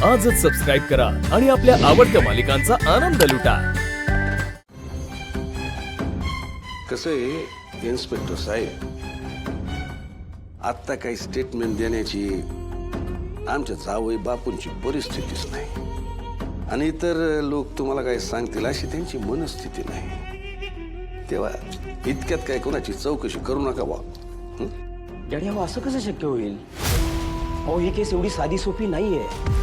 आजच सबस्क्राईब करा आणि आपल्या आवडत्या मालिकांचा आनंद लुटा। कसं आहे इन्स्पेक्टर साहेब, आता काही स्टेटमेंट देण्याची आमच्या जावई बापूंची परिस्थितीच नाही आणि इतर लोक तुम्हाला काय सांगतील अशी त्यांची मनस्थिती नाही। तेव्हा इतक्यात काय कोणाची चौकशी करू नका बा। डॅडी, अहो असं कसं शक्य होईल? अहो ही केस एवढी साधी सोपी नाहीये।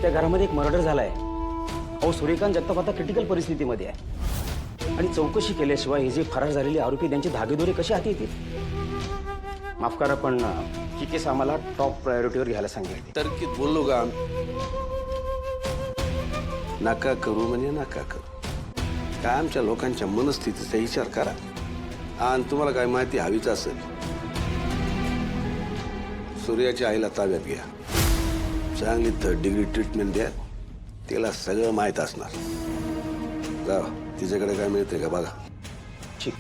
त्या घरामध्ये एक मर्डर झालाय। अहो सूर्यकांत जगताप आता क्रिटिकल परिस्थितीमध्ये आहे आणि चौकशी केल्याशिवाय हे जे फरार झालेले आरोपी त्यांचे धागेदोरे कसे हाती येतील? माफ करा, पण ही केस आम्हाला टॉप प्रायोरिटीवर घ्यायला सांगितली। तरकीत बोललो का? नका करू म्हणजे नका करू। काय आमच्या लोकांच्या मनस्थितीचा विचार करा आणि तुम्हाला काय माहिती हवीच असेल, सूर्याच्या आईला ताब्यात घ्या, चांगली 3rd डिग्री ट्रीटमेंट द्या, तिला सगळं माहीत असणार। जा, तिच्याकडे काय मिळते का बघा। ठीक।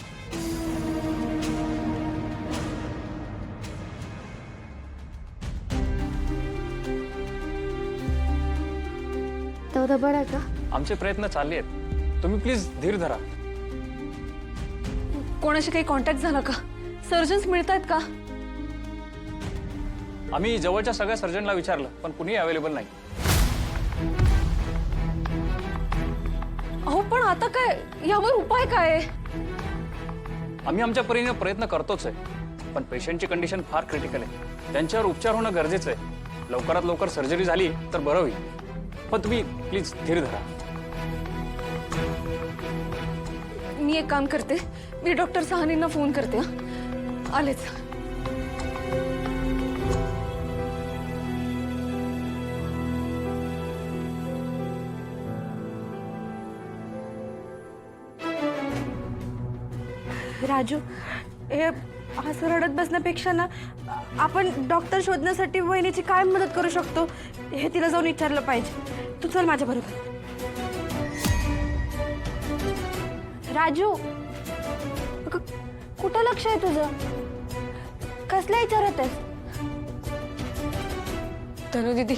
तेवढं बरं का? आमचे प्रयत्न चालले आहेत, तुम्ही प्लीज धीर धरा। कोणाशी काही कॉन्टॅक्ट झाला का? सर्जन्स मिळतायत का? आम्ही जवळच्या सगळ्या सर्जनला विचारलं, पण कुणीही अवेलेबल नाही। अहो पण आता काय, यावर उपाय काय आहे? आम्ही आमच्या परीने प्रयत्न करतोच आहे, पण पेशंटची कंडिशन फार क्रिटिकल आहे, त्यांच्यावर उपचार होणं गरजेचं आहे। लवकरात लवकर सर्जरी झाली तर बरं होईल, पण तुम्ही प्लीज धीर धरा। मी एक काम करते, मी डॉक्टर सहानींना फोन करते। हं? आलेच। राजू, हे असं रडत बसण्यापेक्षा ना आपण डॉक्टर शोधण्यासाठी वहिनीची काय मदत करू शकतो हे तिला जाऊन विचारलं पाहिजे। तू चल माझ्या बरोबर। राजू, कुठं लक्ष आहे तुझं? कसल्या विचारत आहेस? तनु दीदी,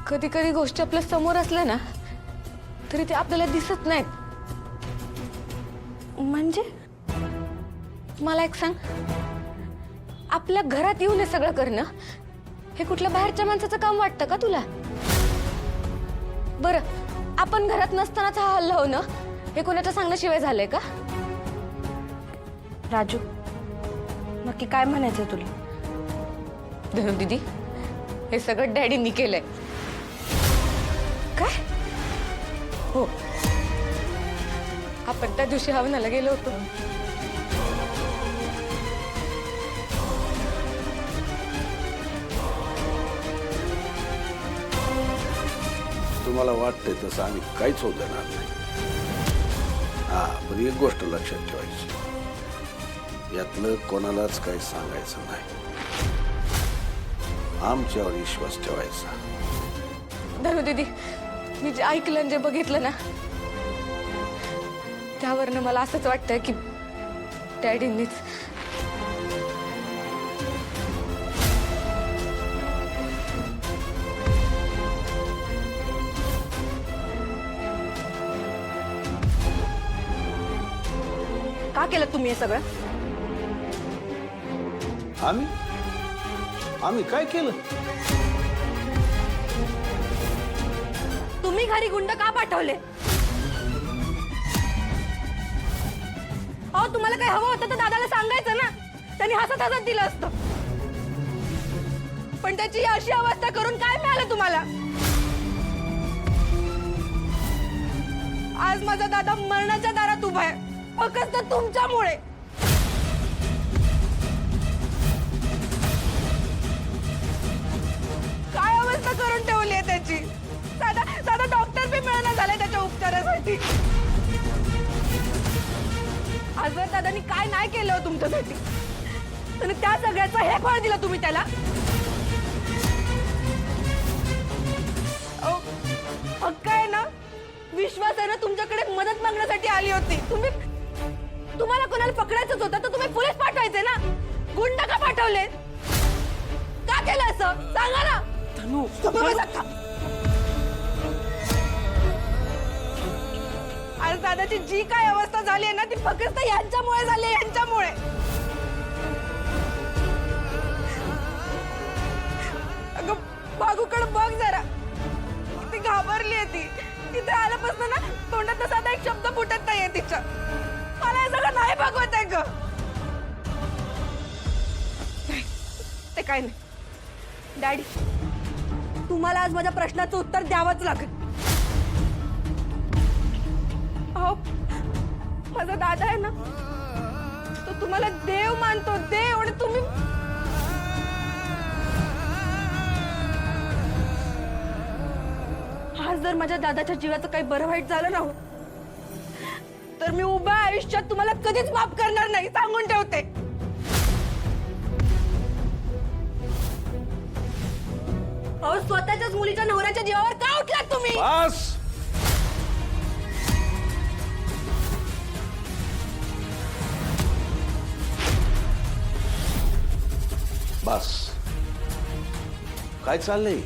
कधी कधी गोष्टी आपल्या समोर असल्या ना तरी ते आपल्याला दिसत नाहीत। म्हणजे? मला एक सांग, आपल्या घरात येऊन हे सगळं करणं हे कुठल्या बाहेरच्या माणसाचं काम वाटतं का तुला? बरं, आपण घरात नसतानाच हा हल्ला होणं हे कोणाच्या सांगण्याशिवाय झालंय का? राजू, नक्की काय म्हणायचंय तुला? धनु दीदी, हे सगळं डॅडींनी केलंय। काय? हो, आपण त्या दिवशी हवनाला गेलो होतो। तुम्हाला वाटतंय तसं आम्ही काहीच होऊ देणार नाही। हा, पण एक गोष्ट लक्षात ठेवायची, यातलं कोणालाच काही सांगायचं नाही, आमच्यावर विश्वास ठेवायचा। धनु दीदी, मी जे ऐकलं आणि जे बघितलं ना त्यावरनं मला असंच वाटतंय की डॅडींनीच का केलं तुम्ही हे सगळं? आम्ही काय केलं? तुम्ही घरी गुंड का पाठवले? अहो, तुम्हाला काय हवं होतं तर दादाला सांगायचं ना, त्यांनी हसत हसत दिलं असतं। पण त्याची अशी अवस्था करून काय मिळालं तुम्हाला? आज माझा दादा मरणाच्या दारात उभा आहे, फक्त तुमच्यामुळे। काय अवस्था करून ठेवली आहे त्याची? साधा डॉक्टर बी मिळणार झालाय त्याच्या उपचारासाठी। आजवर दादानी काय नाही केलं हो तुमच्यासाठी, आणि त्या सगळ्याचं हे फळ दिलं तुम्ही त्याला। हक्क आहे ना, विश्वास आहे ना, तुमच्याकडे मदत मागण्यासाठी आली होती। तुम्हाला कोणाला पकडायचंच होतं तर तुम्ही पोलीस पाठवायचे ना, गुंड का पाठवले? का केलं असं सांगा ना। आज दादाची जी काय अवस्था झाली आहे ना ती फक्त यांच्यामुळे झाली, यांच्यामुळे. अगं बागूकडे बघ जरा, किती घाबरली आहे ती. तिथे आल्यापासून ना तोंडात साधा एक शब्द फुटत नाहीये तिच्या. मला हे सगळं नाही बघवत आहे ग. ते काय नाही डॅडी, तुम्हाला आज माझ्या प्रश्नाचं उत्तर द्यावंच लागेल. अहो माझा दादा आहे ना, तो तुम्हाला देव मानतो, देव. आणि तुम्ही आज जर माझ्या दादाच्या जीवाचं काही बरं वाईट झालं ना हो, तर मी उभ्या आयुष्यात तुम्हाला कधीच माफ करणार नाही, सांगून ठेवते. अहो स्वतःच्याच मुलीच्या नवऱ्याच्या जीवावर का उठलात तुम्ही? बस बस. काय चाललंय?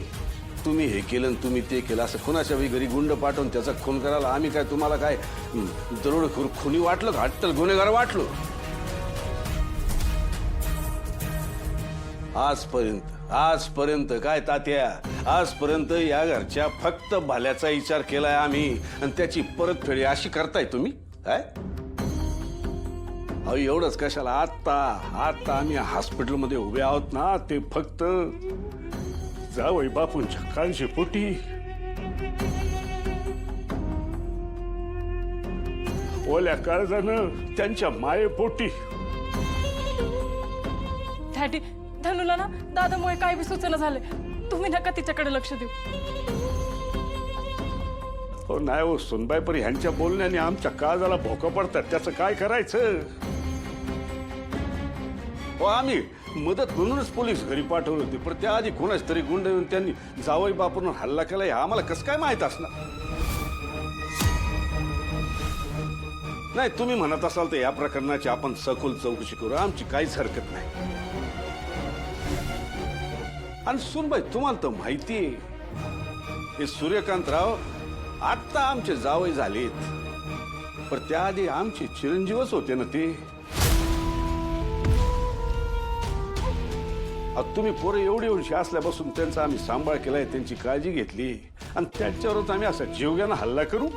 तुम्ही हे केलं आणि तुम्ही ते केलं असं कोणाच्या घरी गुंड पाठवून त्याचा खून करायला आम्ही काय तुम्हाला काय दरोड खुनी वाटलं का? अट्टल गुन्हेगार वाटलो? आजपर्यंत काय तात्या, आजपर्यंत या घरच्या फक्त भल्याचा विचार केलाय आम्ही, आणि त्याची परतफेड अशी करताय तुम्ही काय? अहो एवढंच कशाला, आता आम्ही हॉस्पिटलमध्ये उभे आहोत ना, ते फक्त जावई बापूंच्या काळजी पोटी. ओल्या काळजानं त्यांच्या मायेपोटी. डॅडी, धनुला ना दादामुळे काय बी सुचना झाले. तुम्ही नका तिच्याकडे लक्ष देऊ. हो नाही हो सुनबाई, पण ह्यांच्या बोलण्याने आमच्या काळजाला भोकं पडतात. त्याचं काय करायचं? हो आम्ही मदत म्हणूनच पोलीस घरी पाठवले होते, पण त्याआधी कोणाच तरी गुंड येऊन त्यांनी जावई बापूंवर हल्ला केला, हे आम्हाला कसं काय माहित असणार? नाही तुम्ही म्हणत असाल तर या प्रकरणाची आपण सखोल चौकशी करू, आमची काहीच हरकत नाही. आणि सुनबाई तुम्हाला तर माहिती हे सूर्यकांतराव आत्ता आमचे जावई झालेत, पण त्याआधी आमचे चिरंजीवच होते ना ते. तुम्ही पोरं एवढी असल्यापासून त्यांचा आम्ही सांभाळ केलाय, त्यांची काळजी घेतली, आणि त्यांच्यावरच आम्ही असा जीवघेणा हल्ला करू?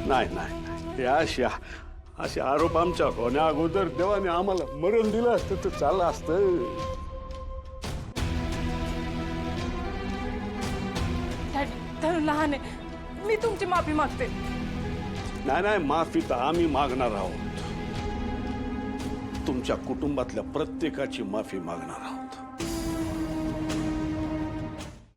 नाही हे असे आरोप आमच्या होण्या अगोदर देवाने आम्हाला मरण दिलं असतं तर चाललं असतं. डॅडी, धनु लहान आहे, मी तुमची माफी मागते. नाही माफी तर आम्ही मागणार आहोत. तुमच्या कुटुंबातल्या प्रत्येकाची माफी मागणार आहोत.